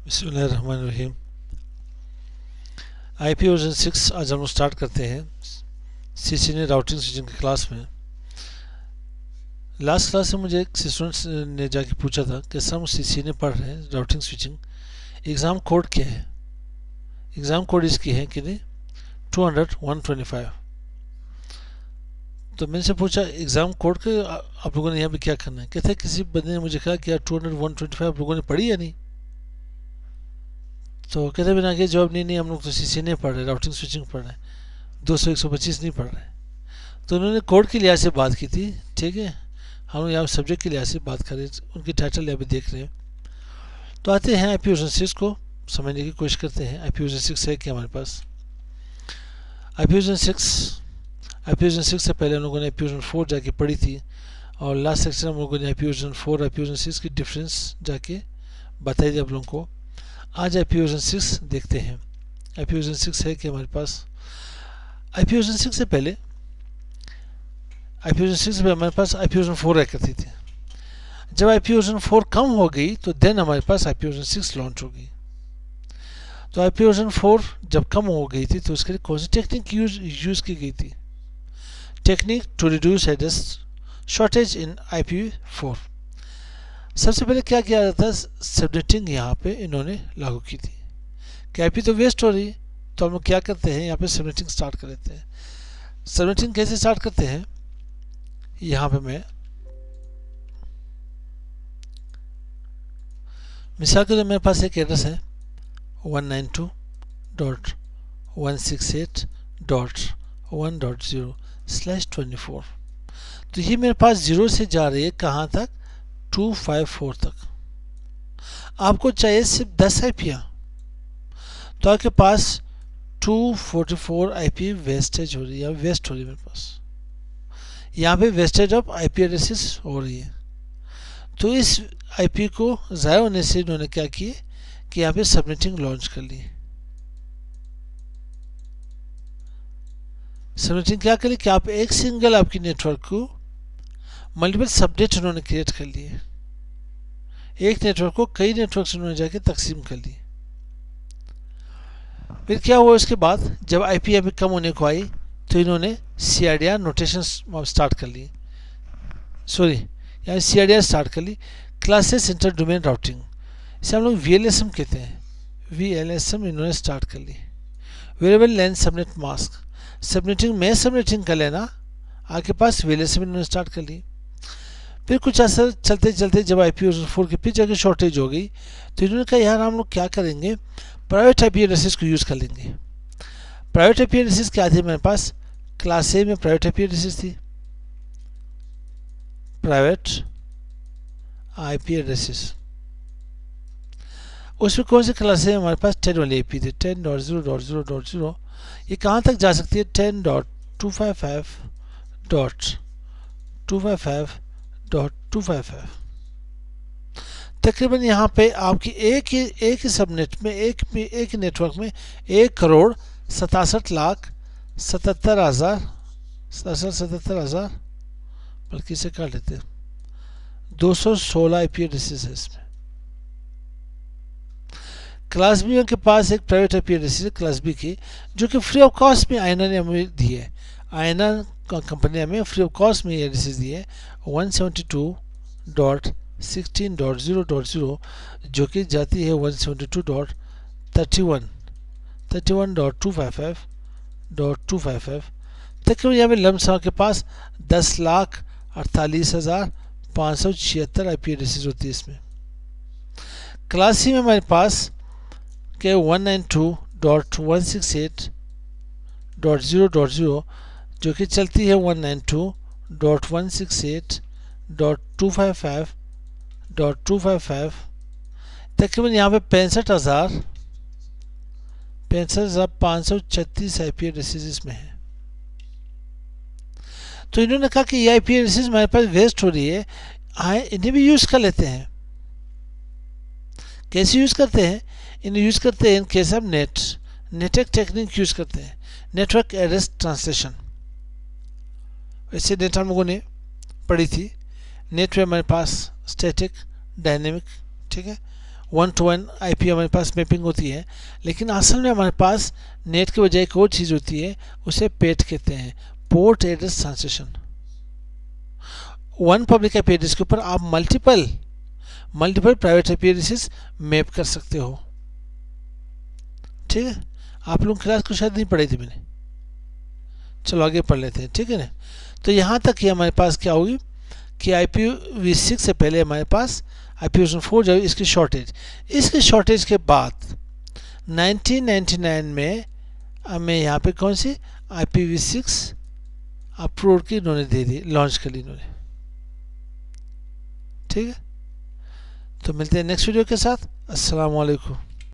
बिस्मिल्लाहिर्रहमानिर्रहीम। IP version 6 आज हम लोग स्टार्ट करते हैं सीसीएनए राउटिंग स्विचिंग की क्लास में। लास्ट क्लास में मुझे एक स्टूडेंट्स ने जाके पूछा था कि सर हम सीसीएनए पढ़ रहे हैं राउटिंग स्विचिंग, एग्ज़ाम कोड क्या है। एग्ज़ाम कोड इसकी है कि नहीं 200-125। तो मैंने से पूछा एग्ज़ाम कोड के आप लोगों ने यहाँ पे क्या करना है। कहते किसी बंदे ने मुझे कहा कि यार 200-125 आप लोगों ने पढ़ी या नहीं। तो कहते बिना आगे जवाब नहीं हम लोग तो सीसीएनए पढ़ रहे हैं, राउटिंग स्विचिंग पढ़ रहे हैं, 200-125 नहीं पढ़ रहे। तो उन्होंने कोड के लिहाज से बात की थी, ठीक है। हम लोग यहाँ सब्जेक्ट के लिहाज से बात कर रहे हैं, उनकी टाइटल यहाँ पे देख रहे हैं। तो आते हैं आईपी वर्जन 6 को समझने की कोशिश करते हैं। आईपी वर्जन 6 है कि हमारे पास आईपी वर्जन 6 से पहले हम लोगों ने आईपी वर्जन 4 जाके पढ़ी थी, और लास्ट सेक्शन हम लोगों ने आईपी वर्जन 4 आईपी वर्जन 6 की डिफरेंस जाके बताई थी आप लोगों को। आज आईपी वर्जन 6 देखते हैं। आईपी वर्जन 6 है कि हमारे पास आईपी वर्जन 6 से पहले आईपी वर्जन 6 में हमारे पास आईपी वर्जन 4 रह करती थी। जब आईपी वर्जन 4 कम हो गई तो देन हमारे पास आईपी वर्जन 6 लॉन्च होगी। तो आईपी वर्जन 4 जब कम हो गई थी तो उसके लिए कौन सी टेक्निक यूज की गई थी। Technique to reduce address shortage in IP4। सबसे पहले क्या किया जाता है, सबनेटिंग यहाँ पे इन्होंने लागू की थी कि आईपी तो वेस्ट हो रही है, तो हम लोग क्या करते हैं यहाँ पे सबनेटिंग स्टार्ट कर लेते हैं। सबनेटिंग कैसे स्टार्ट करते हैं, यहाँ पे मैं मिसाल के लिए मेरे पास एक एड्रेस है 192.168.1.0/24। तो ये मेरे पास 0 से जा रही है कहाँ तक, 254 तक। आपको चाहिए सिर्फ 10 आईपियाँ, तो आपके पास 244 आईपी वेस्टेज हो रही है, वेस्ट हो रही है मेरे पास। यहाँ पे वेस्टेज ऑफ आईपी एड्रेसेस हो रही है। तो इस आईपी को ज़ाया होने से इन्होंने क्या किए कि यहाँ पे सबनेटिंग लॉन्च कर ली। सबनेटिंग क्या करी कि आप एक सिंगल आपकी नेटवर्क को मल्टीपल सबनेट उन्होंने क्रिएट कर लिए। एक नेटवर्क को कई नेटवर्क से उन्होंने जाके तकसीम कर ली। फिर क्या हुआ उसके बाद, जब आईपी यहाँ पे कम होने को आई तो इन्होंने CIDR नोटेशन स्टार्ट कर ली। सॉरी, यहाँ CIDR स्टार्ट कर ली, क्लासेस इंटर डोमेन राउटिंग। इसे हम लोग VLSM कहते हैं। VLSM इन्होंने स्टार्ट कर ली। Variable length subnet mask, subnetting में सबनेटिंग कर लेना, आपके पास VLSM इन्होंने स्टार्ट कर ली। फिर कुछ असर चलते चलते जब आईपी वर्जन 4 की फिर जगह शॉर्टेज हो गई तो इन्होंने कहा यार हम लोग क्या करेंगे, प्राइवेट आईपी एड्रेसेस को यूज़ कर लेंगे। प्राइवेट आईपी एड्रेसेस क्या थी मेरे पास, क्लास ए में प्राइवेट आईपी एड्रेसेस थी, प्राइवेट आईपी एड्रेसेस। उसमें कौन सी क्लास है, हमारे पास 10 वाली आईपी थी, 10.0.0.0। ये कहाँ तक जा सकती है, 10.255.255.255। तकरीबन यहाँ पे आपकी एक ही सबनेट में एक नेटवर्क में 1,67,77,000 बल्कि इसे काट लेते हैं, 216 आईपी एड्रेसेस है इसमें। क्लास बी के पास एक प्राइवेट आईपी एड्रेस है क्लास बी की, जो कि फ्री ऑफ कॉस्ट में आयना ने हमें दी है। आयना कंपनी हमें फ्री ऑफ कॉस्ट में एड्रेसेस दी है 172.16.0.0, जो कि जाती है 172.31.255.255। तकरीबन यहाँ पे लमसम के पास 10,48,576 आईपी एड्रेसेस होती है इसमें। क्लास सी में हमारे पास के 192.168.0.0, जो कि चलती है 192.168.255.255। तकरीबन यहाँ पे 65,536 आईपी एड्रेसेस इसमें है। तो इन्होंने कहा कि ये आईपी एड्रेसेस हमारे पास वेस्ट हो रही है, इन्हें भी यूज़ कर लेते हैं। कैसे यूज़ करते हैं, इन्हें यूज़ करते हैं in case of network technique use करते हैं, नेटवर्क एड्रेस ट्रांसलेशन। वैसे नेट हम लोगों ने पढ़ी थी। नेट में हमारे पास स्टैटिक, डायनेमिक, ठीक है, 1 to 1 IP हमारे पास मैपिंग होती है, लेकिन असल में हमारे पास नेट के बजाय एक और चीज़ होती है, उसे पेट कहते हैं, port address translation. One public IP address के ऊपर आप multiple private IP addresses map कर सकते हो। ठीक है, आप लोग क्लास को शायद नहीं पढ़ी थी मैंने, चलो आगे पढ़ लेते हैं। ठीक है ना, तो यहाँ तक ही हमारे पास क्या होगी कि IPv6 से पहले हमारे पास IPv4 जो इसकी शॉर्टेज के बाद 1999 में हमें यहाँ पे कौन सी IPv6 अप्रूव की इन्होंने दे दी, लॉन्च कर ली इन्होंने। ठीक है, तो मिलते हैं नेक्स्ट वीडियो के साथ। अस्सलाम वालेकुम।